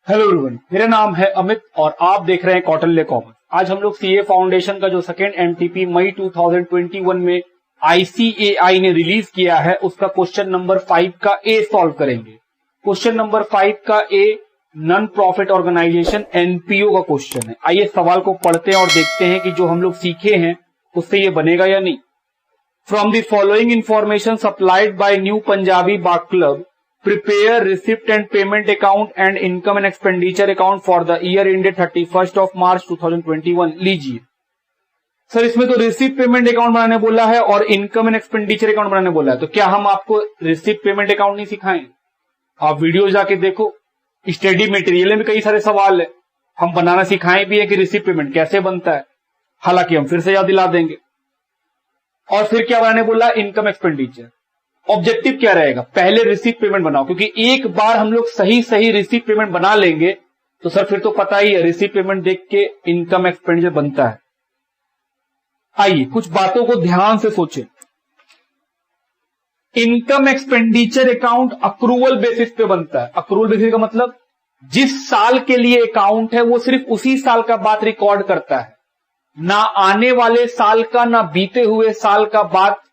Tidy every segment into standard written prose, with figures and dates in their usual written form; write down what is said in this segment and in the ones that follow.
Hello everyone, मेरा नाम है अमित और आप देख रहे हैं कौटिल्य कॉमर्स। आज हम लोग सीए फाउंडेशन का जो सेकेंड एमटीपी मई 2021 में आईसीएआई ने रिलीज किया है उसका क्वेश्चन नंबर 5 का ए सॉल्व करेंगे। क्वेश्चन नंबर 5 का A non profit organisation NPO का क्वेश्चन है। आइए सवाल को पढ़ते हैं और देखते हैं कि जो हम लोग सीखे हैं उससे ये बनेगा या नहीं। From the following information supplied by new Punjabi Bagh club, prepare receipt and payment account and income and expenditure account for the year ended 31st of March 2021 लीजिए। सर इसमें तो रिसिप्ट पेमेंट अकाउंट बनाने बोला है और इनकम एंड एक्सपेंडिचर अकाउंट बनाने बोला है, तो क्या हम आपको रिसिप्ट पेमेंट अकाउंट नहीं सिखाएं? आप वीडियो जाके देखो, स्टडी मटेरियल में कई सारे सवाल है। हम बनाना सिखाएं भी है कि रिसिप्ट पेमेंट कैसे बनता है, हालांकि हम फिर से याद दिला देंगे। और फिर क्या बनाने बोला? Income expenditure. ऑब्जेक्टिव क्या रहेगा? पहले रिसीप्ट पेमेंट बनाओ, क्योंकि एक बार हम लोग सही रिसीप्ट पेमेंट बना लेंगे तो सर फिर तो पता ही है रिसीप्ट पेमेंट देख के इनकम एक्सपेंडिचर बनता है। आइए कुछ बातों को ध्यान से सोचें। Income expenditure account accrual basis पे बनता है। अक्रूवल बेसिस का मतलब जिस साल के लिए अकाउंट है वो सिर्फ उसी साल का बात रिकॉर्ड करता है, ना आने वाले साल का ना बीते हुए साल का बात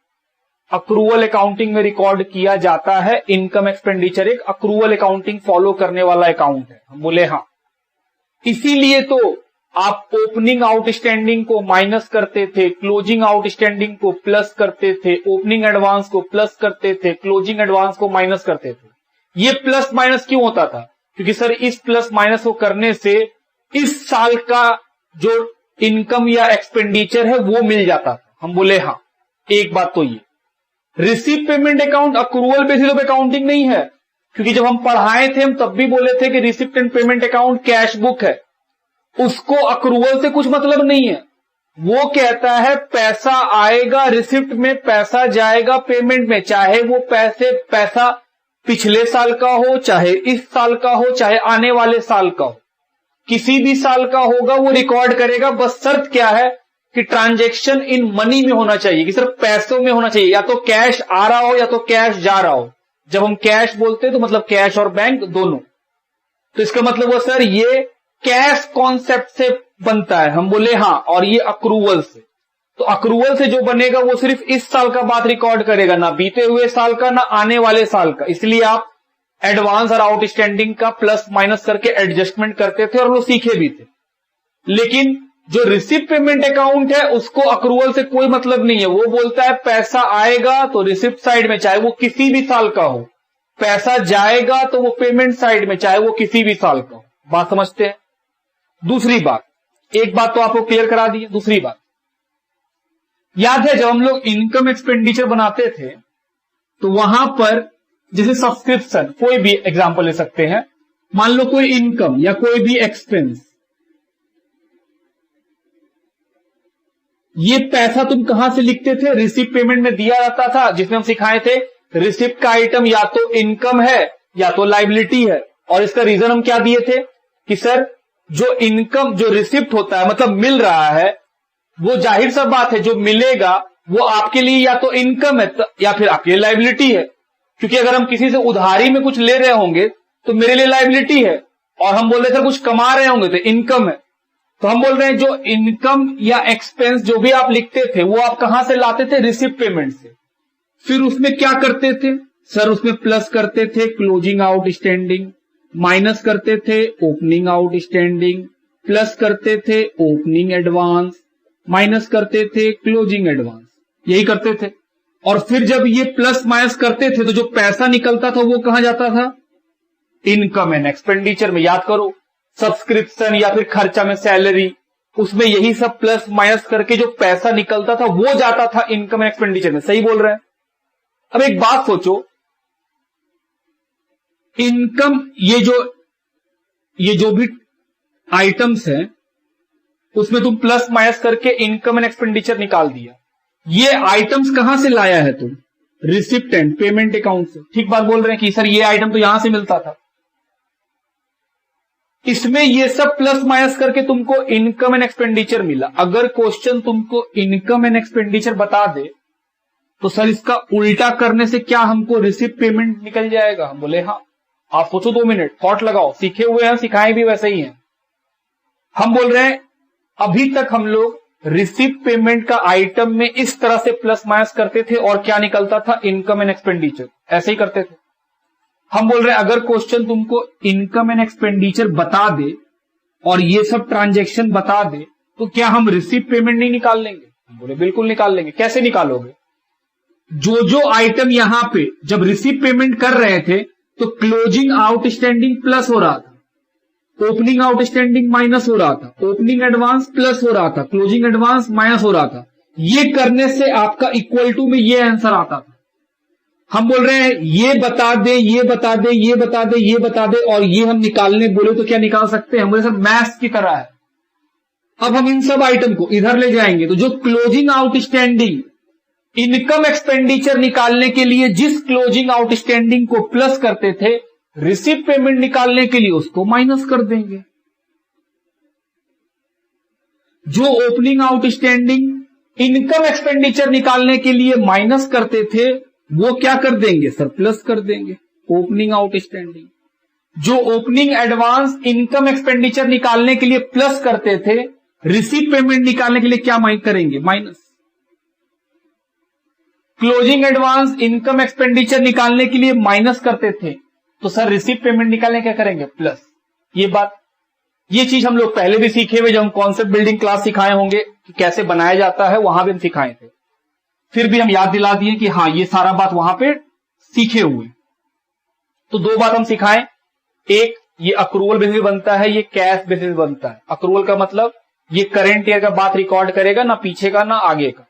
अक्रूवल अकाउंटिंग में रिकॉर्ड किया जाता है। इनकम एक्सपेंडिचर एक अक्रूवल अकाउंटिंग फॉलो करने वाला अकाउंट है। हम बोले हाँ, इसीलिए तो आप ओपनिंग आउटस्टैंडिंग को माइनस करते थे, क्लोजिंग आउटस्टैंडिंग को प्लस करते थे, ओपनिंग एडवांस को प्लस करते थे, क्लोजिंग एडवांस को माइनस करते थे। ये प्लस माइनस क्यों होता था? क्योंकि सर इस प्लस माइनस को करने से इस साल का जो इनकम या एक्सपेंडिचर है वो मिल जाता था। हम बोले हाँ, एक बात तो ये receipt payment account accrual basis of accounting नहीं है, क्योंकि जब हम पढ़ाए थे हम तब भी बोले थे कि receipt and payment account cash book है, उसको अक्रूवल से कुछ मतलब नहीं है। वो कहता है पैसा आएगा रिसीप्ट में, पैसा जाएगा पेमेंट में, चाहे वो पैसा पिछले साल का हो, चाहे इस साल का हो, चाहे आने वाले साल का हो, किसी भी साल का होगा वो रिकॉर्ड करेगा। बस शर्त क्या है कि ट्रांजैक्शन इन मनी में होना चाहिए, कि सिर्फ पैसों में होना चाहिए, या तो कैश आ रहा हो या तो कैश जा रहा हो। जब हम कैश बोलते हैं तो मतलब कैश और बैंक दोनों, तो इसका मतलब वो सर ये कैश कॉन्सेप्ट से बनता है। हम बोले हाँ, और ये अक्रूवल से। तो अक्रूवल से जो बनेगा वो सिर्फ इस साल का बात रिकॉर्ड करेगा, ना बीते हुए साल का ना आने वाले साल का। इसलिए आप एडवांस और आउटस्टैंडिंग का प्लस माइनस करके एडजस्टमेंट करते थे और वो सीखे भी थे। लेकिन जो रिसिप्ट पेमेंट अकाउंट है उसको अक्रूवल से कोई मतलब नहीं है। वो बोलता है पैसा आएगा तो रिसिप्ट साइड में, चाहे वो किसी भी साल का हो, पैसा जाएगा तो वो पेमेंट साइड में, चाहे वो किसी भी साल का हो। बात समझते हैं? दूसरी बात, एक बात तो आपको क्लियर करा दी है। दूसरी बात याद है, जब हम लोग इनकम एक्सपेंडिचर बनाते थे तो वहां पर जैसे सब्सक्रिप्शन, कोई भी एग्जांपल ले सकते हैं, मान लो कोई इनकम या कोई भी एक्सपेंस, ये पैसा तुम कहां से लिखते थे? रिसिप्ट पेमेंट में दिया जाता था, जिसमें हम सिखाए थे रिसिप्ट का आइटम या तो इनकम है या तो लाइबिलिटी है। और इसका रीजन हम क्या दिए थे कि सर जो इनकम, जो रिसिप्ट होता है मतलब मिल रहा है, वो जाहिर सा बात है जो मिलेगा वो आपके लिए या तो इनकम है या फिर आपके लिए लाइबिलिटी है। क्योंकि अगर हम किसी से उधारी में कुछ ले रहे होंगे तो मेरे लिए लाइबिलिटी है, और हम बोल रहे सर कुछ कमा रहे होंगे तो इनकम है। तो हम बोल रहे हैं जो इनकम या एक्सपेंस जो भी आप लिखते थे वो आप कहां से लाते थे? रिसिप्ट पेमेंट से। फिर उसमें क्या करते थे? सर उसमें प्लस करते थे क्लोजिंग आउटस्टैंडिंग, माइनस करते थे ओपनिंग आउटस्टैंडिंग, प्लस करते थे ओपनिंग एडवांस, माइनस करते थे क्लोजिंग एडवांस, यही करते थे। और फिर जब ये प्लस माइनस करते थे तो जो पैसा निकलता था वो कहां जाता था? इनकम एंड एक्सपेंडिचर में। याद करो, सब्सक्रिप्शन या फिर खर्चा में सैलरी, उसमें यही सब प्लस माइनस करके जो पैसा निकलता था वो जाता था इनकम एंड एक्सपेंडिचर में। सही बोल रहे हैं? अब एक बात सोचो, इनकम, ये जो भी आइटम्स हैं उसमें तुम प्लस माइनस करके इनकम एंड एक्सपेंडिचर निकाल दिया। ये आइटम्स कहां से लाया है तुम? रिसिप्ट एंड पेमेंट अकाउंट से। ठीक बात बोल रहे हैं कि सर ये आइटम तो यहां से मिलता था। इसमें ये सब प्लस माइनस करके तुमको इनकम एंड एक्सपेंडिचर मिला। अगर क्वेश्चन तुमको इनकम एंड एक्सपेंडिचर बता दे तो सर इसका उल्टा करने से क्या हमको रिसिप्ट पेमेंट निकल जाएगा? हम बोले हाँ। आप सोचो 2 मिनट, थॉट लगाओ, सीखे हुए हैं, सिखाए भी वैसे ही हैं। हम बोल रहे हैं अभी तक हम लोग रिसीव पेमेंट का आइटम में इस तरह से प्लस माइनस करते थे और क्या निकलता था, इनकम एंड एक्सपेंडिचर, ऐसे ही करते थे। हम बोल रहे हैं अगर क्वेश्चन तुमको इनकम एंड एक्सपेंडिचर बता दे और ये सब ट्रांजैक्शन बता दे तो क्या हम रिसीव पेमेंट नहीं निकाल लेंगे? हम बोले बिल्कुल निकाल लेंगे। कैसे निकालोगे? जो जो आइटम यहां पे जब रिसीव पेमेंट कर रहे थे तो क्लोजिंग आउटस्टैंडिंग प्लस हो रहा था, ओपनिंग आउटस्टैंडिंग माइनस हो रहा था, ओपनिंग एडवांस प्लस हो रहा था, क्लोजिंग एडवांस माइनस हो रहा था। ये करने से आपका इक्वल टू में ये आंसर आता था। हम बोल रहे हैं ये बता दे, ये बता दे, ये बता दे, ये बता दे और ये हम निकालने बोले तो क्या निकाल सकते हैं? हम बोले सर मैथ्स की तरह है। अब हम इन सब आइटम को इधर ले जाएंगे तो जो क्लोजिंग आउटस्टैंडिंग इनकम एक्सपेंडिचर निकालने के लिए जिस क्लोजिंग आउटस्टैंडिंग को प्लस करते थे, रिसीव पेमेंट निकालने के लिए उसको माइनस कर देंगे। जो ओपनिंग आउटस्टैंडिंग इनकम एक्सपेंडिचर निकालने के लिए माइनस करते थे वो क्या कर देंगे सर? प्लस कर देंगे ओपनिंग आउटस्टैंडिंग। जो ओपनिंग एडवांस इनकम एक्सपेंडिचर निकालने के लिए प्लस करते थे, रिसीव पेमेंट निकालने के लिए क्या करेंगे? Minus. Closing advance income expenditure निकालने के लिए माइनस करते थे तो सर रिसीव पेमेंट निकालने क्या करेंगे? प्लस। ये चीज हम लोग पहले भी सीखे हुए, जब हम कॉन्सेप्ट बिल्डिंग क्लास सिखाए होंगे कि कैसे बनाया जाता है, वहां भी हम सिखाए थे। फिर भी हम याद दिला दिए कि हाँ ये सारा बात वहां पे सीखे हुए। तो 2 बात हम सिखाएं, एक ये अक्रूवल बेसिस बनता है, ये कैश बेसिस बनता है। अक्रूवल का मतलब ये करंट ईयर का बात रिकॉर्ड करेगा, ना पीछे का ना आगे का।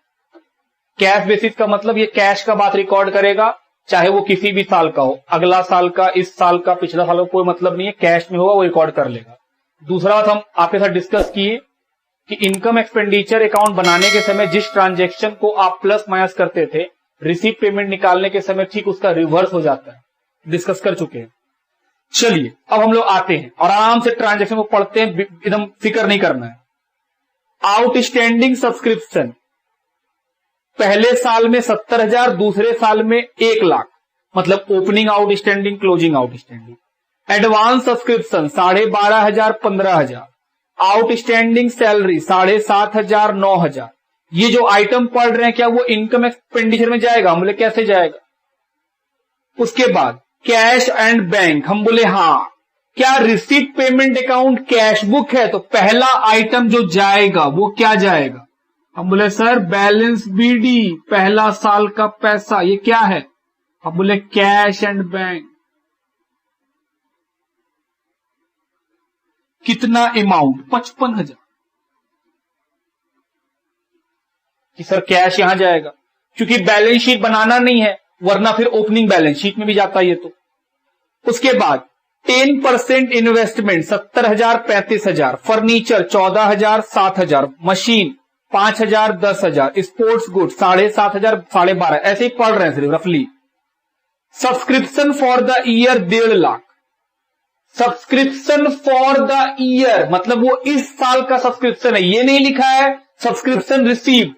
कैश बेसिस का मतलब ये कैश का बात रिकॉर्ड करेगा, चाहे वो किसी भी साल का हो, अगला साल का, इस साल का, पिछला साल का, कोई मतलब नहीं है, कैश में होगा वो रिकॉर्ड कर लेगा। दूसरा बात हम आपके साथ डिस्कस किए कि इनकम एक्सपेंडिचर अकाउंट बनाने के समय जिस ट्रांजैक्शन को आप प्लस माइनस करते थे, रिसीव पेमेंट निकालने के समय ठीक उसका रिवर्स हो जाता है। डिस्कस कर चुके हैं। चलिए अब हम लोग आते हैं और आराम से ट्रांजैक्शन को पढ़ते हैं, एकदम फिक्र नहीं करना है। आउटस्टैंडिंग सब्सक्रिप्शन पहले साल में 70,000, दूसरे साल में 1,00,000, मतलब opening outstanding closing outstanding. Advance subscription 12,500 15,000। Outstanding salary 7,500 9,000। ये जो आइटम पढ़ रहे हैं क्या वो इनकम एक्सपेंडिचर में जाएगा? हम बोले कैसे जाएगा। उसके बाद कैश एंड बैंक, हम बोले हाँ। क्या receive payment account cash book है? तो पहला आइटम जो जाएगा वो क्या जाएगा? हम बोले सर बैलेंस बीडी, पहला साल का पैसा, ये क्या है? हम बोले कैश एंड बैंक। कितना अमाउंट? 55,000। कि सर कैश यहां जाएगा क्योंकि बैलेंस शीट बनाना नहीं है, वरना फिर ओपनिंग बैलेंस शीट में भी जाता है ये तो। उसके बाद 10% investment 70,000 35,000, furniture 14,000 7,000, machine 5,000 10,000, sports good 7,500 12,500, ऐसे ही पढ़ रहे हैं सिर्फ रफली। Subscription for the year 1.5 lakh. Subscription for the year मतलब वो इस साल का सब्सक्रिप्शन है, ये नहीं लिखा है सब्सक्रिप्शन रिसीव्ड,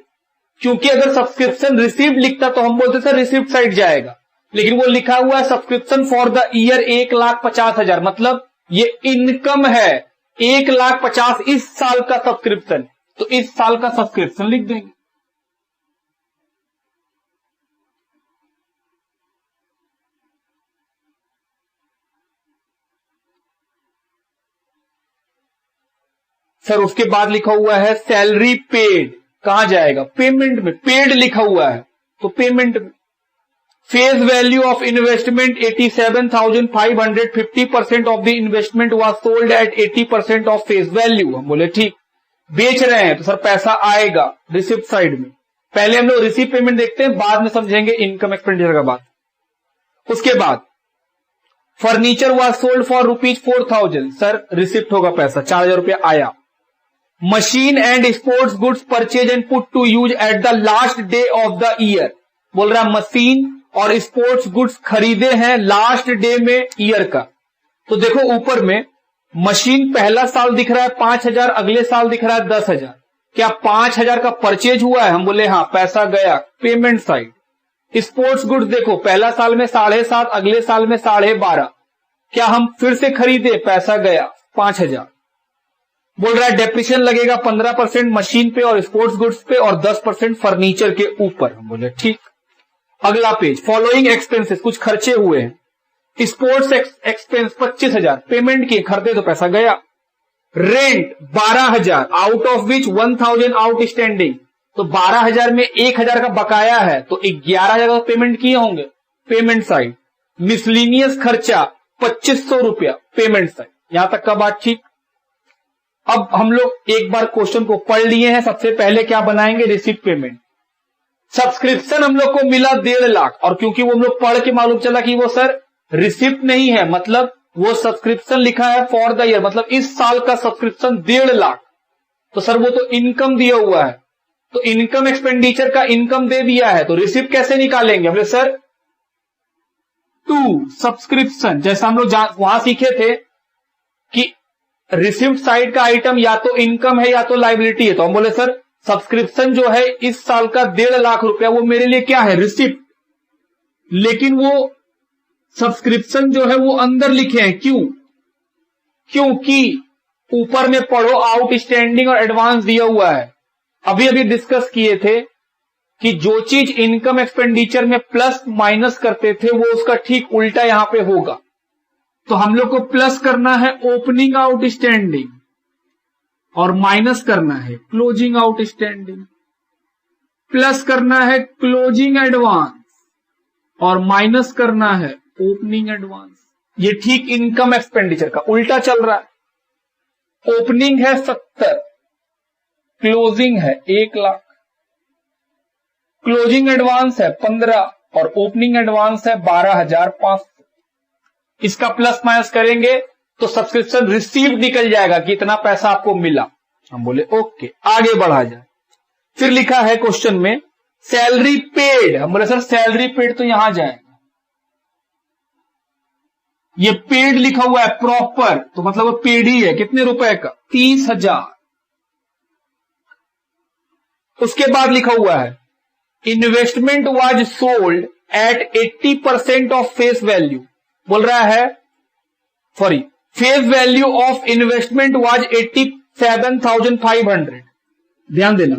क्योंकि अगर सब्सक्रिप्शन रिसीव्ड लिखता तो हम बोलते सर रिसीव्ड साइड जाएगा, लेकिन वो लिखा हुआ है सब्सक्रिप्शन फॉर द ईयर 1,50,000, मतलब ये इनकम है 1,50,000 इस साल का सब्सक्रिप्शन, तो इस साल का सब्सक्रिप्शन लिख देंगे। सर उसके बाद लिखा हुआ है सैलरी पेड, कहां जाएगा? पेमेंट में। पेड लिखा हुआ है तो पेमेंट में। Face value of investment 87,500, 50% of the investment was sold at 80% of face value. हम बोले ठीक। बेच रहे हैं तो सर पैसा आएगा रिसिप्ट साइड में। पहले हम लोग रिसीव पेमेंट देखते हैं, बाद में समझेंगे इनकम एक्सपेंडिचर का बात। उसके बाद furniture was sold for ₹4,000, sir receipt होगा पैसा 4,000 रुपया आया। Machine and sports goods purchase and put to use at the last day of the year, बोल रहा मशीन और स्पोर्ट्स गुड्स खरीदे हैं लास्ट डे में ईयर का। तो देखो ऊपर में मशीन पहला साल दिख रहा है 5,000, अगले साल दिख रहा है 10,000। क्या 5,000 का परचेज हुआ है? हम बोले हाँ, पैसा गया पेमेंट साइड। स्पोर्ट्स गुड्स देखो पहला साल में 7,500, अगले साल में 12,500, क्या हम फिर से खरीदे? पैसा गया 5,000। बोल रहा है डेप्रिसिएशन लगेगा 15% मशीन पे और स्पोर्ट्स गुड्स पे और 10% फर्नीचर के ऊपर। हम बोले ठीक। अगला पेज, फॉलोइंग एक्सपेंसेस, कुछ खर्चे हुए हैं। स्पोर्ट्स एक्सपेंस 25,000, पेमेंट किए, खरीदे तो पैसा गया। Rent 12,000, out of which 1,000 outstanding, तो 12,000 में 1,000 का बकाया है तो 11,000 का पेमेंट किए होंगे, पेमेंट साइड। मिसलिनियस खर्चा 2,500 रुपया, पेमेंट साइड। यहां तक का बात ठीक। अब हम लोग एक बार क्वेश्चन को पढ़ लिए हैं। सबसे पहले क्या बनाएंगे? Receipt payment. सब्सक्रिप्शन हम लोग को मिला 1.5 लाख, और क्योंकि वो हम लोग पढ़ के मालूम चला कि वो सर रिसिप्ट नहीं है, मतलब वो सब्सक्रिप्शन लिखा है फॉर द ईयर, मतलब इस साल का सब्सक्रिप्शन 1.5 लाख, तो सर वो तो इनकम दिया हुआ है, तो इनकम एक्सपेंडिचर का इनकम दे दिया है, तो रिसिप्ट कैसे निकालेंगे? बोले सर टू सब्सक्रिप्शन, जैसा हम लोग वहां सीखे थे कि रिसिप्ट साइड का आइटम या तो इनकम है या तो लायबिलिटी है, तो हम बोले सर सब्सक्रिप्शन जो है इस साल का 1.5 लाख रुपया, वो मेरे लिए क्या है? रिसिप्ट। लेकिन वो सब्सक्रिप्शन जो है वो अंदर लिखे हैं, क्यों? क्योंकि ऊपर में पढ़ो आउटस्टैंडिंग और एडवांस दिया हुआ है। अभी अभी डिस्कस किए थे कि जो चीज इनकम एक्सपेंडिचर में प्लस माइनस करते थे वो उसका ठीक उल्टा यहां पे होगा। तो हम लोग को प्लस करना है ओपनिंग आउटस्टैंडिंग और माइनस करना है क्लोजिंग आउटस्टैंडिंग, प्लस करना है क्लोजिंग एडवांस और माइनस करना है ओपनिंग एडवांस। ये ठीक इनकम एक्सपेंडिचर का उल्टा चल रहा है। ओपनिंग है 70, क्लोजिंग है 1 लाख, क्लोजिंग एडवांस है 15 और ओपनिंग एडवांस है 12,500। इसका प्लस माइनस करेंगे तो सब्सक्रिप्शन रिसीव निकल जाएगा कि इतना पैसा आपको मिला। हम बोले ओके, आगे बढ़ा जाए। फिर लिखा है क्वेश्चन में सैलरी पेड। हम बोले सर सैलरी पेड तो यहां जाएगा, ये पेड लिखा हुआ है प्रॉपर, तो मतलब वो पेड ही है। कितने रुपए का? 30,000। उसके बाद लिखा हुआ है investment was sold at 80% of face value. बोल रहा है sorry, face value of investment was 87,500। ध्यान देना,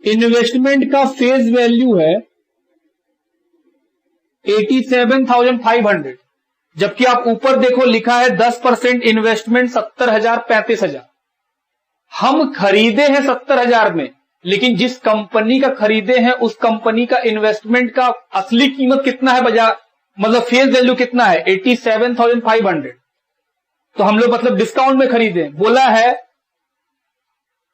इन्वेस्टमेंट का फेस वैल्यू है 87,500, जबकि आप ऊपर देखो लिखा है 10% इन्वेस्टमेंट 70,000 35,000। हम खरीदे हैं 70,000 में, लेकिन जिस कंपनी का खरीदे हैं उस कंपनी का इन्वेस्टमेंट का असली कीमत कितना है बाजार, मतलब फेस वैल्यू कितना है? 87,500। तो हम लोग मतलब डिस्काउंट में खरीदे। बोला है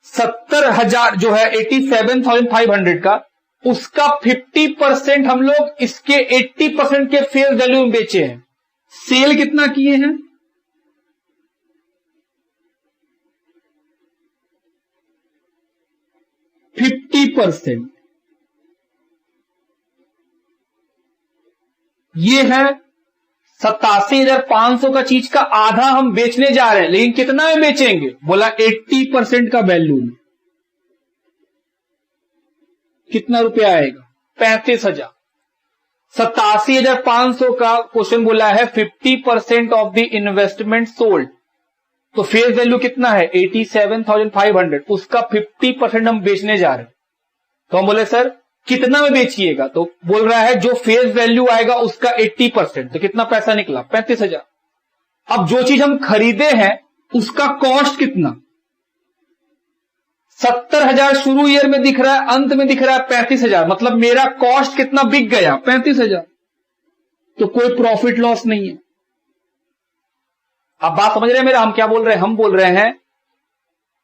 70,000 जो है 87,500 का, उसका 50% हम लोग इसके 80% के फेस वैल्यू में बेचे हैं। सेल कितना किए हैं? 50%। ये है 87,500 का चीज का आधा हम बेचने जा रहे हैं, लेकिन कितना में बेचेंगे? बोला 80% का वैल्यू में। कितना रुपया आएगा? 35,000। 87,500 का क्वेश्चन बोला है 50% ऑफ द इन्वेस्टमेंट सोल्ड, तो फेस वैल्यू कितना है? 87,500, उसका 50% हम बेचने जा रहे हैं। तो हम बोले सर कितना में बेचिएगा? तो बोल रहा है जो फेस वैल्यू आएगा उसका 80%, तो कितना पैसा निकला? 35,000। अब जो चीज हम खरीदे हैं उसका कॉस्ट कितना? 70,000 शुरू ईयर में दिख रहा है, अंत में दिख रहा है 35,000, मतलब मेरा कॉस्ट कितना बिक गया? 35,000। तो कोई प्रॉफिट लॉस नहीं है। आप बात समझ रहे हैं मेरा? हम क्या बोल रहे हैं? हम बोल रहे हैं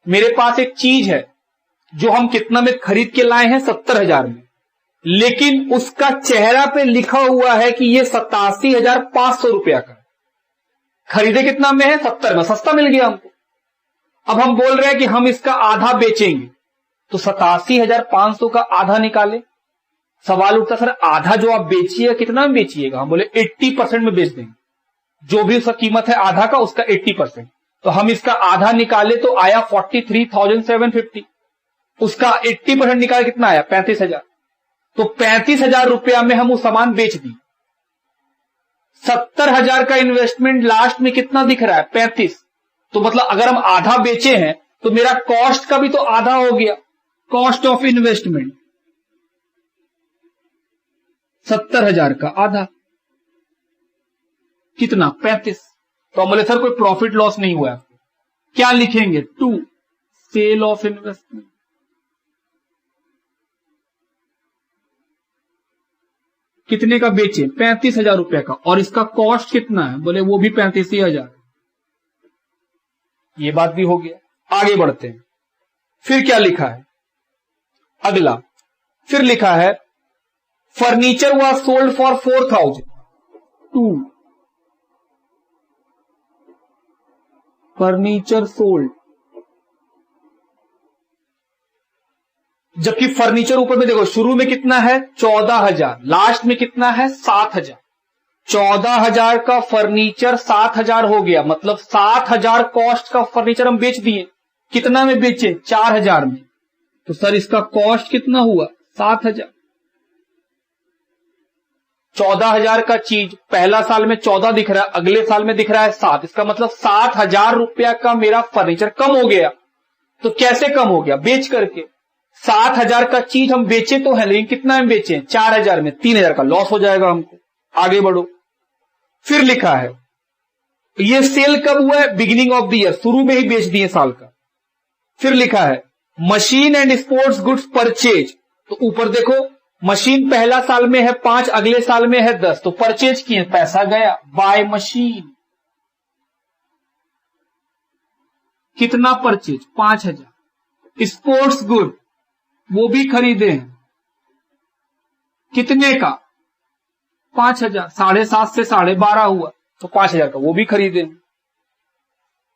मेरे पास एक चीज है जो हम कितना में खरीद के लाए हैं? 70,000 में, लेकिन उसका चेहरा पे लिखा हुआ है कि ये 87,500 रुपया का। खरीदे कितना में है? 70 में, सस्ता मिल गया हमको। अब हम बोल रहे हैं कि हम इसका आधा बेचेंगे, तो 87,500 का आधा निकाले। सवाल उठता सर आधा जो आप बेचिएगा कितना में बेचिएगा? हम बोले 80% में बेच देंगे, जो भी उसका कीमत है आधा का उसका 80%। तो हम इसका आधा निकाले तो आया 43,750, उसका 80% निकाले कितना आया? 35,000। तो 35,000 रुपया में हम वो सामान बेच दिए। 70,000 का इन्वेस्टमेंट लास्ट में कितना दिख रहा है? 35। तो मतलब अगर हम आधा बेचे हैं तो मेरा कॉस्ट का भी तो आधा हो गया। कॉस्ट ऑफ इन्वेस्टमेंट 70,000 का आधा कितना? 35। तो हम बोले सर कोई प्रॉफिट लॉस नहीं हुआ है। क्या लिखेंगे? To sale of investment. कितने का बेचे? 35,000 रुपए का। और इसका कॉस्ट कितना है? बोले वो भी 35,000। ये बात भी हो गया। आगे बढ़ते हैं। फिर क्या लिखा है? अगला फिर लिखा है furniture was sold for 4,000। To furniture sold, जबकि फर्नीचर ऊपर में देखो शुरू में कितना है? 14,000, लास्ट में कितना है? 7,000। 14,000 का फर्नीचर 7,000 हो गया, मतलब 7,000 कॉस्ट का फर्नीचर हम बेच दिए। कितना में बेचे? 4,000 में। तो सर इसका कॉस्ट कितना हुआ? 7,000। 14,000 का चीज पहला साल में 14 दिख रहा है, अगले साल में दिख रहा है 7। इसका मतलब 7,000 रुपया का मेरा फर्नीचर कम हो गया। तो कैसे कम हो गया? बेच करके। 7,000 का चीज हम बेचे तो है, लेकिन कितना में बेचे? 4,000 में। 3,000 का लॉस हो जाएगा हमको। आगे बढ़ो। फिर लिखा है ये सेल कब हुआ है? बिगिनिंग ऑफ द ईयर, शुरू में ही बेच दिए साल का। फिर लिखा है machine and sports goods purchase. तो ऊपर देखो मशीन पहला साल में है 5, अगले साल में है 10, तो परचेज किए, पैसा गया। बाय मशीन कितना परचेज? 5,000। स्पोर्ट्स गुड वो भी खरीदे हैं, कितने का? 5,000। 7.5 से 12.5 हुआ, तो 5,000 का वो भी खरीदे हैं।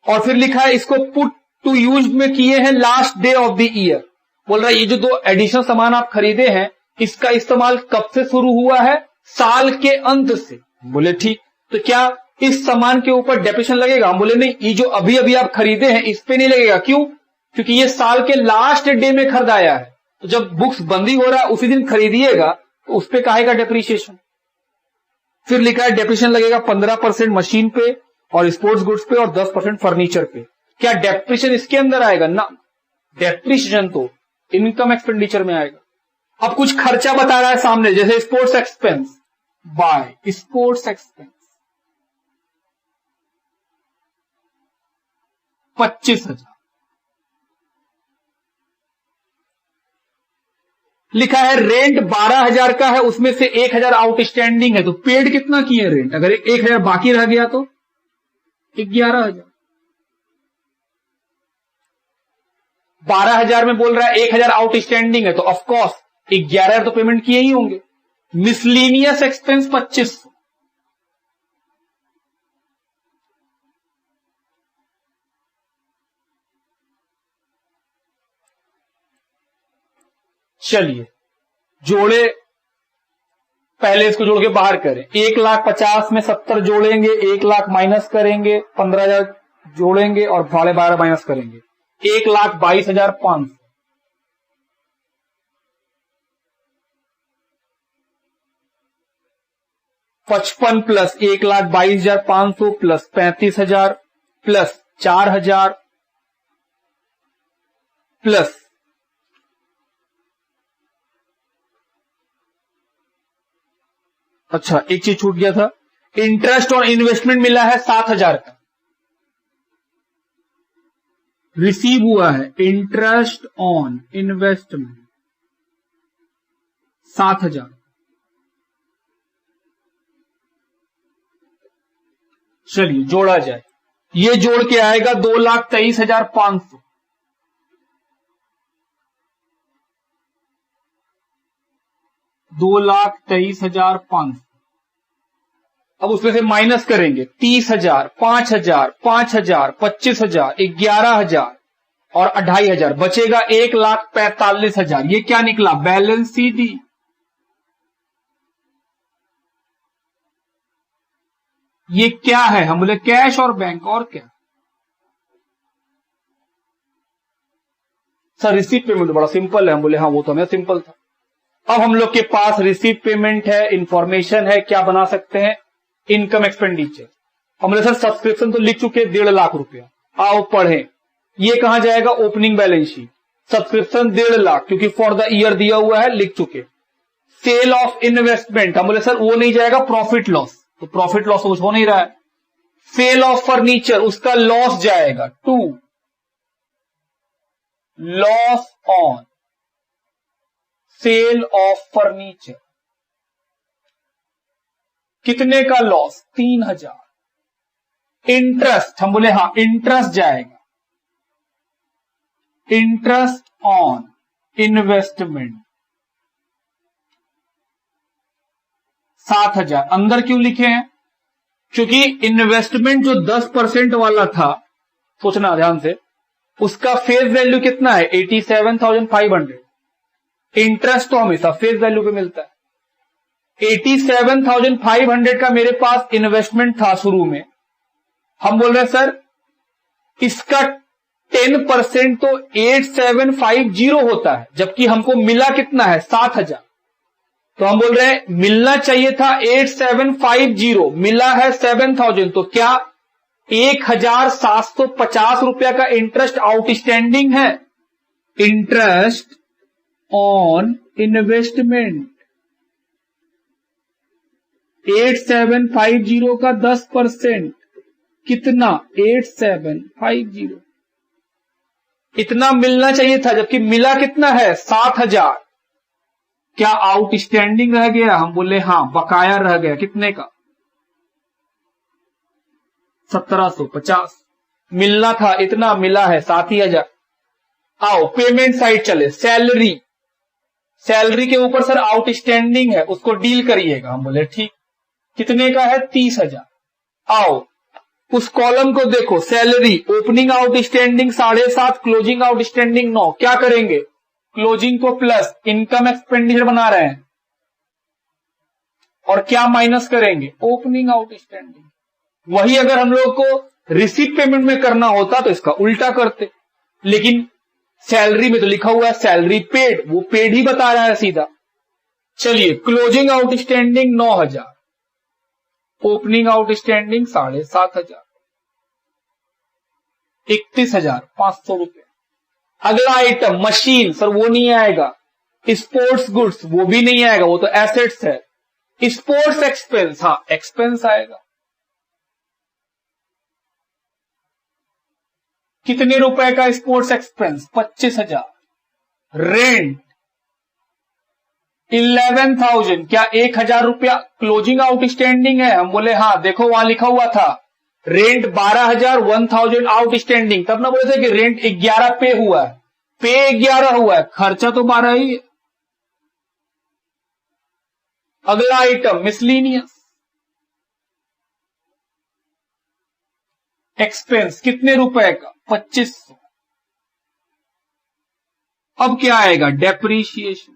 और फिर लिखा है इसको पुट टू यूज में किए हैं last day of the year. बोल रहा है ये जो 2 एडिशनल सामान आप खरीदे हैं इसका इस्तेमाल कब से शुरू हुआ है? साल के अंत से। बोले ठीक। तो क्या इस सामान के ऊपर डेप्रिसिएशन लगेगा? हम बोले नहीं, ये जो अभी अभी आप खरीदे हैं इस पे नहीं लगेगा। क्यों? क्योंकि ये साल के लास्ट डे में खरीदाया है। तो जब बुक्स बंदी हो रहा है उसी दिन खरीदिएगा, तो उस पे काहेगा डेप्रिसिएशन। फिर लिखा है डेप्रिसिएशन लगेगा 15% मशीन पे और स्पोर्ट्स गुड्स पे और 10% फर्नीचर पे। क्या डेप्रिसिएशन इसके अंदर आएगा? ना, डेप्रिसिएशन तो इनकम एक्सपेंडिचर में आएगा। अब कुछ खर्चा बता रहा है सामने, जैसे sports expense, by sports expense 25,000। लिखा है रेंट 12,000 का है, उसमें से 1,000 आउटस्टैंडिंग है, तो पेड कितना किए रेंट? अगर 1,000 बाकी रह गया तो 11,000। 12,000 में बोल रहा है 1,000 आउटस्टैंडिंग है, तो ऑफकोर्स 11,000 तो पेमेंट किए ही होंगे। Miscellaneous expense 2500। चलिए जोड़े, पहले इसको जोड़ के बाहर करें। 1,50,000 में 70 जोड़ेंगे, 1,00,000 माइनस करेंगे, 15,000 जोड़ेंगे और 12,500 माइनस करेंगे, 1,22,500। 55 प्लस 1,22,500 प्लस 35,000 प्लस 4,000 प्लस अच्छा एक चीज छूट गया था, इंटरेस्ट और इन्वेस्टमेंट मिला है 7,000 का, रिसीव हुआ है इंटरेस्ट ऑन इन्वेस्टमेंट 7,000। चलिए जोड़ा जाए, ये जोड़ के आएगा 2,23,500। 2,23,500। अब उसमें से माइनस करेंगे 30,000, 5,000, 5,000, 25,000, 11,000 और 2,500, बचेगा 1,45,000। ये क्या निकला? बैलेंस सीधी। ये क्या है? हम बोले कैश और बैंक, और क्या सर? रिसीट पेमेंट तो बड़ा सिंपल है। हम बोले हाँ वो तो हमें सिंपल था। अब हम लोग के पास रिसीव पेमेंट है, इंफॉर्मेशन है, क्या बना सकते हैं, इनकम एक्सपेंडिचर। हम लोग सर सब्सक्रिप्शन तो लिख चुके 1.5 लाख रुपया, आओ पढ़ें। ये कहां जाएगा, opening balance sheet. Subscription 1.5 lakh क्योंकि फॉर द ईयर दिया हुआ है, लिख चुके। सेल ऑफ इन्वेस्टमेंट, हम बोले सर वो नहीं जाएगा, प्रॉफिट लॉस, तो प्रॉफिट लॉस कुछ हो नहीं रहा है। सेल ऑफ फर्नीचर, उसका लॉस जाएगा 2, loss on sale of furniture. कितने का लॉस, 3000। इंटरेस्ट, हम बोले हाँ इंटरेस्ट जाएगा, इंटरेस्ट ऑन इन्वेस्टमेंट 7000। अंदर क्यों लिखे हैं, क्योंकि इन्वेस्टमेंट जो 10% वाला था, सोचना ध्यान से, उसका फेस वैल्यू कितना है, 87,500। इंटरेस्ट तो हमेशा फेस वैल्यू पे मिलता है। 87,500 का मेरे पास इन्वेस्टमेंट था शुरू में, हम बोल रहे हैं सर इसका 10% तो 8750 होता है, जबकि हमको मिला कितना है, 7000। तो हम बोल रहे हैं मिलना चाहिए था 8750, मिला है 7000, तो क्या 1750 रुपया का इंटरेस्ट आउटस्टैंडिंग है। इंटरेस्ट ऑन इन्वेस्टमेंट 8750 का 10% कितना, 8750, इतना मिलना चाहिए था, जबकि मिला कितना है, 7000। क्या आउटस्टैंडिंग रह गया, हम बोले हाँ बकाया रह गया, कितने का, 1750। मिलना था इतना, मिला है 7000। आओ पेमेंट साइड चले, सैलरी। सैलरी के ऊपर सर आउटस्टैंडिंग है, उसको डील करिएगा, हम बोले ठीक। कितने का है, 30,000। आओ उस कॉलम को देखो, salary, opening outstanding 7.5, closing outstanding 9। क्या करेंगे, क्लोजिंग को प्लस, इनकम एक्सपेंडिचर बना रहे हैं, और क्या माइनस करेंगे, ओपनिंग आउटस्टैंडिंग। वही अगर हम लोग को रिसीव पेमेंट में करना होता तो इसका उल्टा करते, लेकिन सैलरी में तो लिखा हुआ है सैलरी पेड, वो पेड ही बता रहा है सीधा। चलिए क्लोजिंग आउटस्टैंडिंग 9,000, ओपनिंग आउटस्टैंडिंग 7,500, 31,500 रुपये। अगला आइटम मशीन, सर वो नहीं आएगा। स्पोर्ट्स गुड्स, वो भी नहीं आएगा, वो तो एसेट्स है। स्पोर्ट्स एक्सपेंस, हाँ एक्सपेंस आएगा। कितने रुपए का स्पोर्ट्स एक्सपेंस, 25,000। रेंट 11,000, क्या 1,000 रुपया क्लोजिंग आउटस्टैंडिंग है, हम बोले हाँ, देखो वहां लिखा हुआ था रेंट 12,000, 1,000 आउटस्टैंडिंग, तब ना बोले थे कि रेंट 11 पे हुआ है, पे 11 हुआ है, खर्चा तो 12 ही है। अगला आइटम मिसलीनियस एक्सपेंस, कितने रुपए का, 2500। अब क्या आएगा, डेप्रीशिएशन,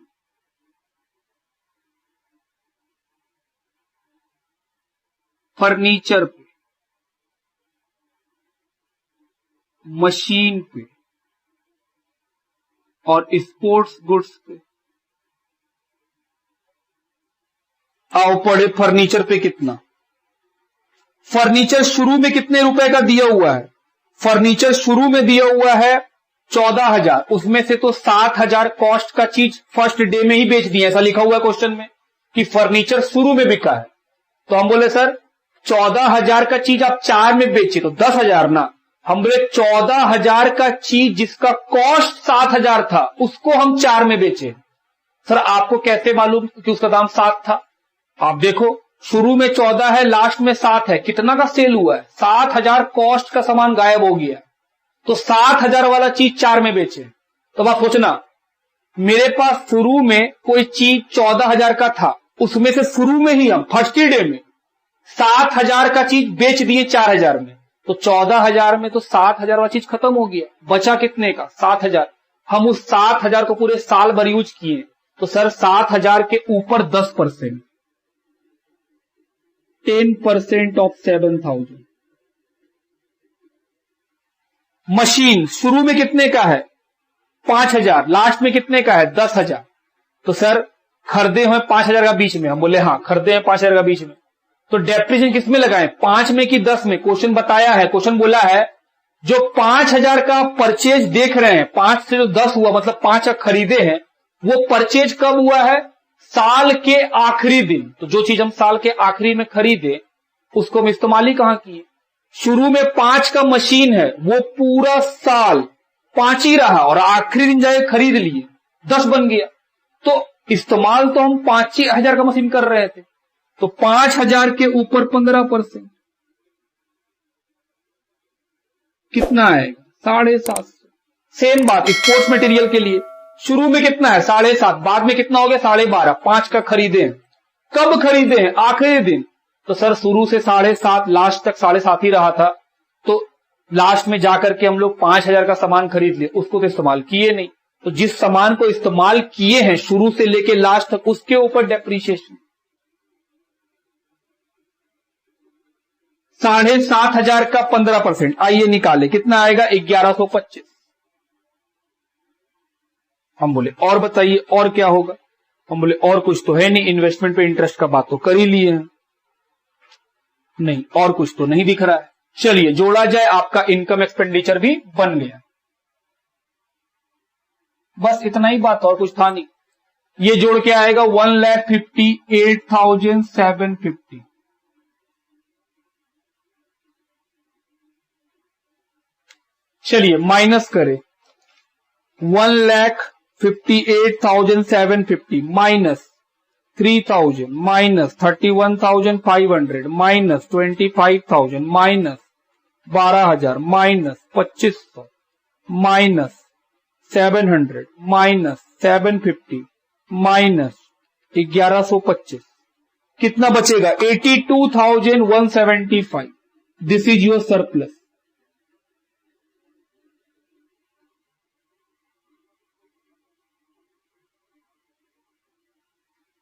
फर्नीचर पे, मशीन पे और स्पोर्ट्स गुड्स पे। आओ पढ़े फर्नीचर पे कितना। फर्नीचर शुरू में कितने रुपए का दिया हुआ है, फर्नीचर शुरू में दिया हुआ है 14,000, उसमें से तो 7,000 कॉस्ट का चीज फर्स्ट डे में ही बेच दिया, ऐसा लिखा हुआ है क्वेश्चन में कि फर्नीचर शुरू में बिका है। तो हम बोले सर 14,000 का चीज आप 4 में बेचे तो 10,000 ना, हम बोले 14,000 का चीज जिसका कॉस्ट 7,000 था उसको हम 4 में बेचे। सर आपको कैसे मालूम कि उसका दाम 7 था, आप देखो शुरू में 14 है, लास्ट में 7 है, कितना का सेल हुआ है, 7,000 कॉस्ट का सामान गायब हो गया, तो 7,000 वाला चीज 4 में बेचे। तो आप सोचना, मेरे पास शुरू में कोई चीज 14,000 का था, उसमें से शुरू में ही हम फर्स्ट डे में 7,000 का चीज बेच दिए 4,000 में, तो 14,000 में तो 7,000 वाला चीज खत्म हो गया, बचा कितने का, 7,000। हम उस 7,000 को पूरे साल भर यूज किए, तो सर 7,000 के ऊपर 10%, 10% ऑफ 7,000। मशीन शुरू में कितने का है, 5,000, लास्ट में कितने का है, 10,000। तो सर खरीदे हुए 5,000 का बीच में, हम बोले हाँ खरीदे हैं 5,000 का बीच में, तो डेप्रिसिएशन किस में लगाएं, 5 में कि 10 में? क्वेश्चन बताया है, क्वेश्चन बोला है जो 5,000 का परचेज देख रहे हैं, 5 से जो 10 हुआ मतलब 5 का खरीदे हैं, वो परचेज कब हुआ है? साल के आखिरी दिन। तो जो चीज हम साल के आखिरी में खरीदे उसको हम इस्तेमाल ही कहां किए? शुरू में 5 का मशीन है, वो पूरा साल 5 ही रहा और आखिरी दिन जाके खरीद लिए 10 बन गया, तो इस्तेमाल तो हम 5,000 का मशीन कर रहे थे, तो 5,000 के ऊपर 15% कितना आएगा? 750। सेम बात स्पोर्ट्स मटेरियल के लिए, शुरू में कितना है? 7.5, बाद में कितना हो गया? 12.5। 5 का खरीदे हैं, कब खरीदे हैं? आखिरी दिन। तो सर शुरू से 7.5 लास्ट तक 7.5 ही रहा था, तो लास्ट में जाकर के हम लोग 5,000 का सामान खरीद लिए, उसको तो इस्तेमाल किए नहीं। तो जिस सामान को इस्तेमाल किए हैं शुरू से लेके लास्ट तक, उसके ऊपर डेप्रीशिएशन 7,500 का 15%। आइए निकाले, कितना आएगा? 1125। हम बोले और बताइए और क्या होगा? हम बोले और कुछ तो है नहीं, इन्वेस्टमेंट पे इंटरेस्ट का बात तो कर ही लिए हैं, नहीं और कुछ तो नहीं दिख रहा है। चलिए जोड़ा जाए, आपका इनकम एक्सपेंडिचर भी बन गया। बस इतना ही बात, और कुछ था नहीं। ये जोड़ के आएगा 1,58,750। चलिए माइनस करें, 1,58,750 minus 3,000 minus 31,500 minus 25,000 minus 12,000 minus 2,500 minus 700 minus 750 minus 1125। कितना बचेगा? 82,175। This is your surplus.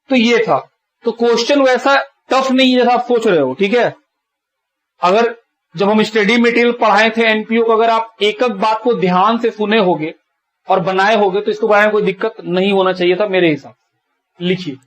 तो ये था। तो क्वेश्चन वैसा टफ नहीं है जैसा आप सोच रहे हो, ठीक है। अगर जब हम स्टडी मटेरियल पढ़ाए थे एनपीओ को, अगर आप एक एक बात को ध्यान से सुने होगे और बनाए होगे तो इसको बनाने में कोई दिक्कत नहीं होना चाहिए था मेरे हिसाब से। लिखिए।